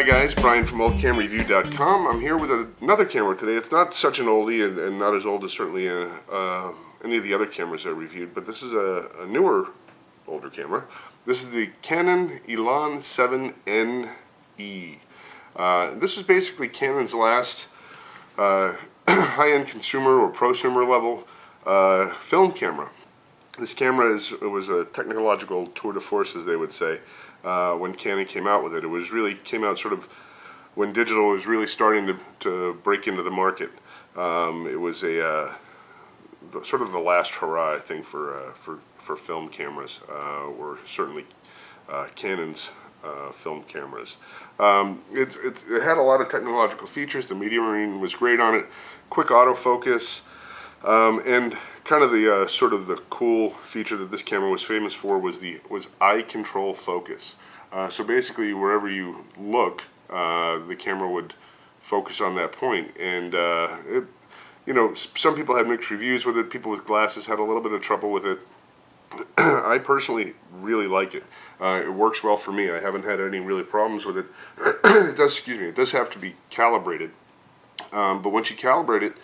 Hi guys, Brian from oldcamreview.com. I'm here with another camera today. It's not such an oldie and not as old as certainly any of the other cameras I reviewed, but this is a newer, older camera. This is the Canon Elan 7NE. This is basically Canon's last high-end consumer or prosumer level film camera. This camera was a technological tour de force, as they would say, when Canon came out with it. It was really came out sort of when digital was really starting to break into the market. It was a sort of the last hurrah, I think, for film cameras, or certainly Canon's film cameras. It had a lot of technological features. The media marine was great on it. Quick autofocus, and kind of the sort of the cool feature that this camera was famous for was eye control focus. So basically, wherever you look, the camera would focus on that point. And some people had mixed reviews with it. People with glasses had a little bit of trouble with it. I personally really like it. It works well for me. I haven't had any really problems with it. It does have to be calibrated. But once you calibrate it,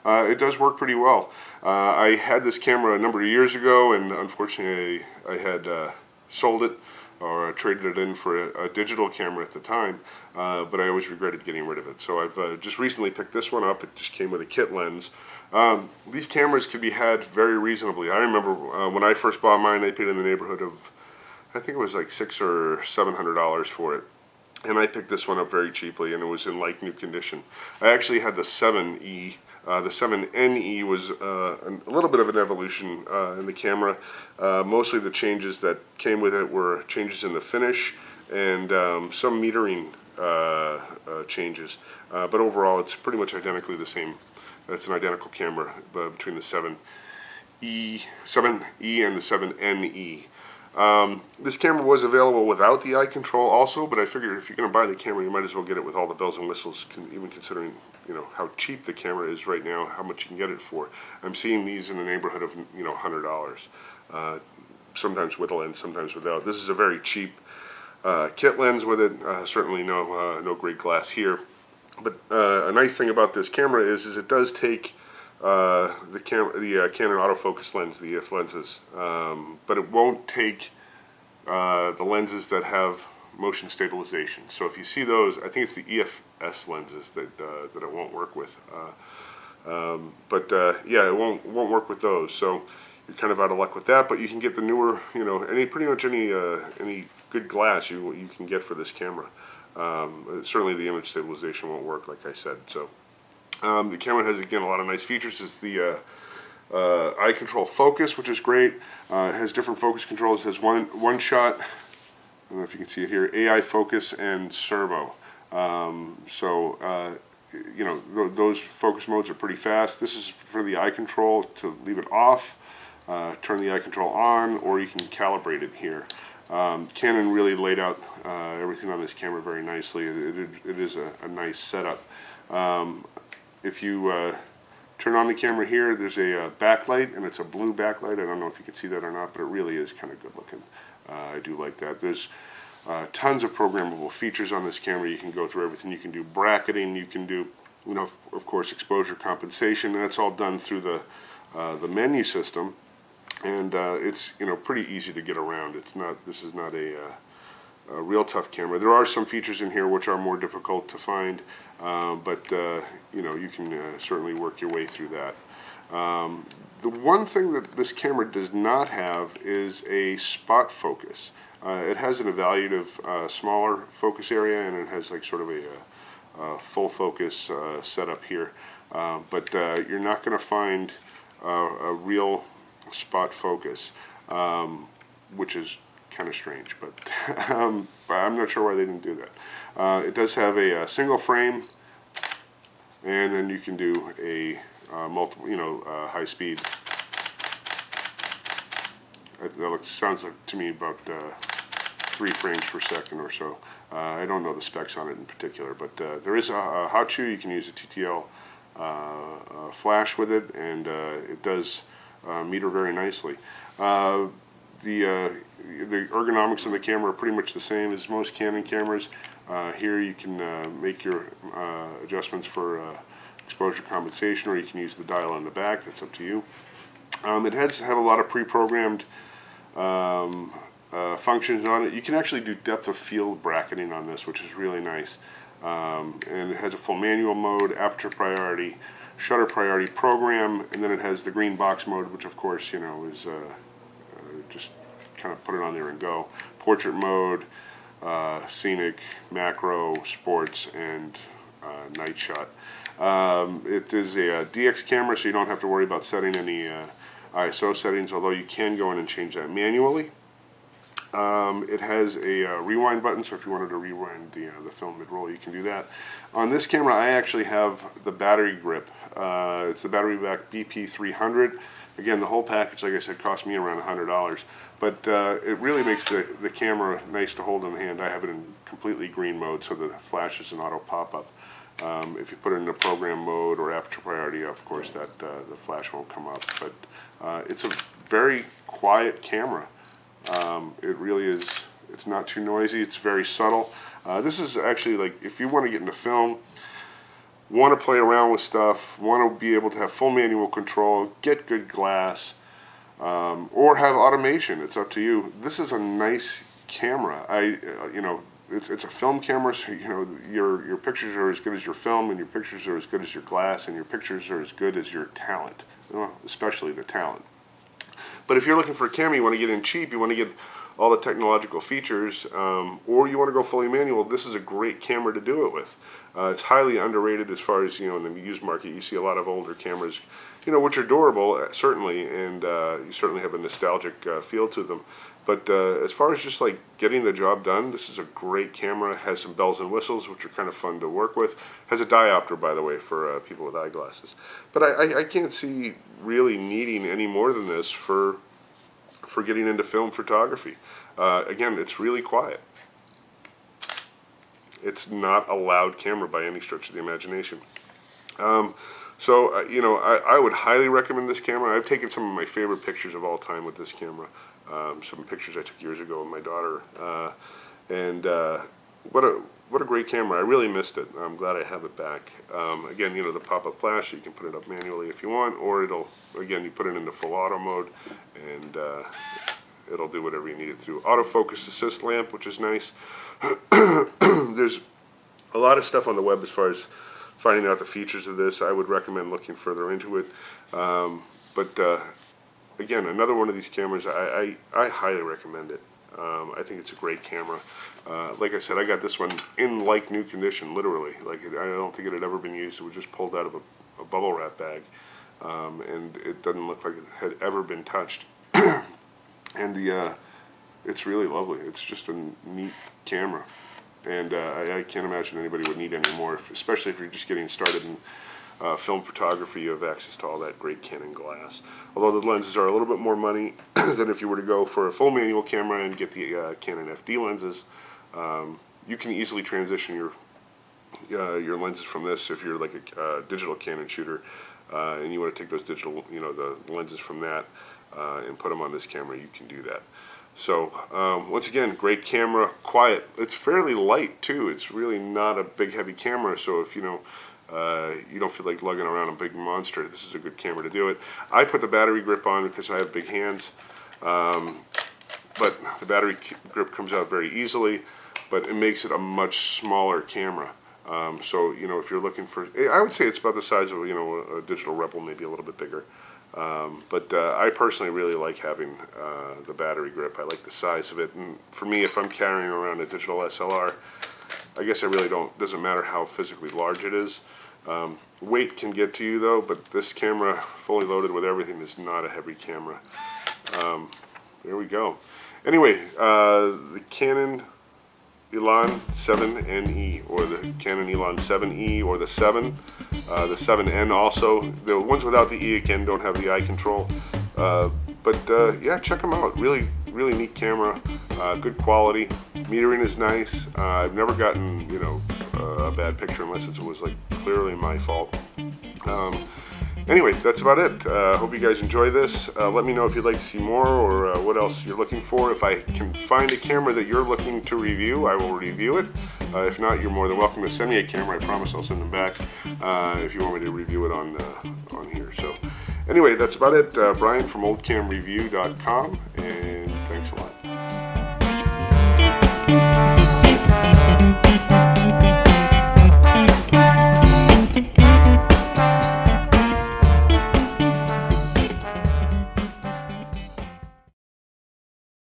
it does work pretty well. I had this camera a number of years ago, and unfortunately I had sold it or traded it in for a digital camera at the time, but I always regretted getting rid of it. So I've just recently picked this one up. It just came with a kit lens. These cameras could be had very reasonably. I remember when I first bought mine, I paid in the neighborhood of, I think it was like $600 or $700 for it. And I picked this one up very cheaply, and it was in like new condition. I actually had the 7E. The 7NE was a little bit of an evolution in the camera. Mostly the changes that came with it were changes in the finish and some metering changes. But overall, it's pretty much identically the same. It's an identical camera between the 7E and the 7NE. This camera was available without the eye control also, but I figured if you're going to buy the camera, you might as well get it with all the bells and whistles, even considering how cheap the camera is right now, how much you can get it for. I'm seeing these in the neighborhood of $100, sometimes with a lens, sometimes without. This is a very cheap kit lens with it. Certainly no great glass here, but a nice thing about this camera is it does take the Canon autofocus lens, the EF lenses, but it won't take the lenses that have motion stabilization. So if you see those, I think it's the EFS lenses that it won't work with. Yeah, it won't work with those. So you're kind of out of luck with that. But you can get the newer, pretty much any good glass you can get for this camera. Certainly the image stabilization won't work, like I said. So the camera has, again, a lot of nice features. It's the eye control focus, which is great. It has different focus controls. It has one shot. I don't know if you can see it here. AI focus and servo. Those focus modes are pretty fast. This is for the eye control to leave it off, turn the eye control on, or you can calibrate it here. Canon really laid out everything on this camera very nicely. It is a nice setup. If you turn on the camera here, there's a backlight, and it's a blue backlight. I don't know if you can see that or not, but it really is kind of good looking. I do like that. There's tons of programmable features on this camera. You can go through everything. You can do bracketing. You can do, of course, exposure compensation. And that's all done through the menu system, and it's pretty easy to get around. This is not a real tough camera. There are some features in here which are more difficult to find, but you can certainly work your way through that. The one thing that this camera does not have is a spot focus. It has an evaluative smaller focus area, and it has like sort of a full focus setup here. But you're not going to find a real spot focus, which is kind of strange, but I'm not sure why they didn't do that. It does have a single frame, and then you can do a multiple, high speed. That sounds like to me about 3 frames per second or so. I don't know the specs on it in particular, but there is a hot shoe. You can use a TTL flash with it, and it does meter very nicely. The ergonomics on the camera are pretty much the same as most Canon cameras. Here you can make your adjustments for exposure compensation, or you can use the dial on the back. That's up to you. It has have a lot of pre-programmed functions on it. You can actually do depth of field bracketing on this, which is really nice. And it has a full manual mode, aperture priority, shutter priority program, and then it has the green box mode, which of course, you know, is just kind of put it on there and go. Portrait mode, scenic, macro, sports, and night shot. It is a DX camera, so you don't have to worry about setting any ISO settings, although you can go in and change that manually. It has a rewind button, so if you wanted to rewind the film mid-roll, you can do that. On this camera, I actually have the battery grip. It's the Battery Back BP300. Again, the whole package, like I said, cost me around $100, but it really makes the camera nice to hold in the hand. I have it in completely green mode, so the flash is an auto pop-up. If you put it in a program mode or aperture priority, of course, that the flash won't come up. But it's a very quiet camera. It really is. It's not too noisy. It's very subtle. This is actually, like, if you want to get into film, want to play around with stuff, want to be able to have full manual control, get good glass, or have automation. It's up to you. This is a nice camera. You know, it's a film camera, so you know your pictures are as good as your film, and your pictures are as good as your glass, and your pictures are as good as your talent, well, especially the talent. But if you're looking for a camera, you want to get in cheap, you want to get all the technological features, or you want to go fully manual, this is a great camera to do it with. It's highly underrated as far as, you know, in the used market. You see a lot of older cameras, you know, which are durable, certainly, and you certainly have a nostalgic feel to them. But as far as just like getting the job done, this is a great camera. It has some bells and whistles, which are kind of fun to work with. Has a diopter, by the way, for people with eyeglasses. But I can't see really needing any more than this for getting into film photography. Again, it's really quiet. It's not a loud camera by any stretch of the imagination. You know, I would highly recommend this camera. I've taken some of my favorite pictures of all time with this camera. Some pictures I took years ago with my daughter. What a great camera. I really missed it. I'm glad I have it back. Again, you know, the pop-up flash, you can put it up manually if you want, or it'll, again, you put it into full auto mode, and it'll do whatever you need it to. Autofocus assist lamp, which is nice. There's a lot of stuff on the web as far as finding out the features of this. I would recommend looking further into it. Again, another one of these cameras, I highly recommend it. I think it's a great camera. Like I said, I got this one in like new condition, literally. Like I don't think it had ever been used. It was just pulled out of a bubble wrap bag, and it doesn't look like it had ever been touched. And it's really lovely. It's just a neat camera, and I can't imagine anybody would need any more, especially if you're just getting started in film photography. You have access to all that great Canon glass. Although the lenses are a little bit more money than if you were to go for a full manual camera and get the Canon FD lenses. You can easily transition your lenses from this if you're like a digital Canon shooter, and you want to take those digital, you know, the lenses from that and put them on this camera. You can do that. So once again, great camera, quiet. It's fairly light too. It's really not a big heavy camera. So if you know you don't feel like lugging around a big monster, this is a good camera to do it. I put the battery grip on because I have big hands, but the battery grip comes out very easily, but it makes it a much smaller camera. So you know, if you're looking for, I would say it's about the size of, you know, a digital Rebel, maybe a little bit bigger. But I personally really like having the battery grip. I like the size of it, and for me, if I'm carrying around a digital SLR, I guess I really doesn't matter how physically large it is. Weight can get to you though, but this camera, fully loaded with everything, is not a heavy camera. There we go. Anyway, the Canon Elan 7NE, or the Canon Elan 7E, or the 7. The 7N also. The ones without the E, again, don't have the eye control. Yeah, check them out. Really, really neat camera. Good quality. Metering is nice. I've never gotten, you know, a bad picture unless it was like clearly my fault. Anyway, that's about it. Hope you guys enjoy this. Let me know if you'd like to see more, or what else you're looking for. If I can find a camera that you're looking to review, I will review it. If not, you're more than welcome to send me a camera. I promise I'll send them back if you want me to review it on here. So anyway, that's about it. Brian from oldcamreview.com, and